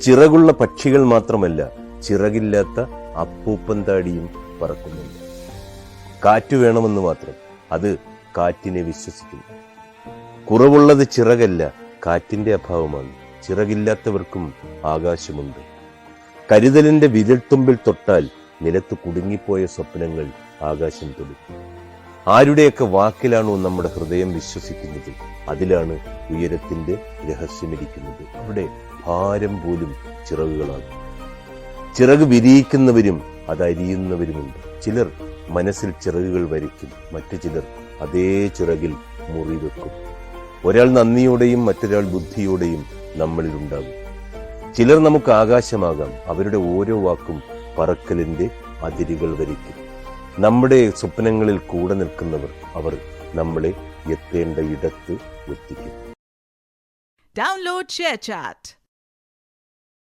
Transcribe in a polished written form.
ചിറകുള്ള പക്ഷികൾ മാത്രമല്ല, ചിറകില്ലാത്ത അപ്പൂപ്പൻ താടിയും പറക്കുന്നുണ്ട്. കാറ്റ് വേണമെന്ന് മാത്രം, അത് കാറ്റിനെ വിശ്വസിക്കുന്നു. കുറവുള്ളത് ചിറകല്ല, കാറ്റിന്റെ അഭാവമാണ്. ചിറകില്ലാത്തവർക്കും ആകാശമുണ്ട്. കരുതലിന്റെ വിരൽത്തുമ്പിൽ തൊട്ടാൽ നിലത്ത് കുടുങ്ങിപ്പോയ സ്വപ്നങ്ങൾ ആകാശം തൊടും. ആരുടെയൊക്കെ വാക്കിലാണോ നമ്മുടെ ഹൃദയം വിശ്വസിക്കുന്നത്, അതിലാണ് ഉയരത്തിന്റെ രഹസ്യമിരിക്കുന്നത്. അവിടെ ഭാരം പോലും ചിറകുകളാകും. ചിറക് വിരിയിക്കുന്നവരും അതരിയുന്നവരുമുണ്ട്. ചിലർ മനസ്സിൽ ചിറകുകൾ വരയ്ക്കും, മറ്റു ചിലർ അതേ ചിറകിൽ മുറിവെക്കും. ഒരാൾ നന്ദിയോടെയും മറ്റൊരാൾ ബുദ്ധിയോടെയും നമ്മളിൽ ഉണ്ടാകും. ചിലർ നമുക്ക് ആകാശമാകാം, അവരുടെ ഓരോ വാക്കും പറക്കലിന്റെ അതിരുകൾ വരയ്ക്കും. നമ്മുടെ സ്വപ്നങ്ങളിൽ കൂടെ നിൽക്കുന്നവർ, അവർ നമ്മളെ എത്തേണ്ട ഇടത്ത് എത്തിക്കും. Download ShareChat.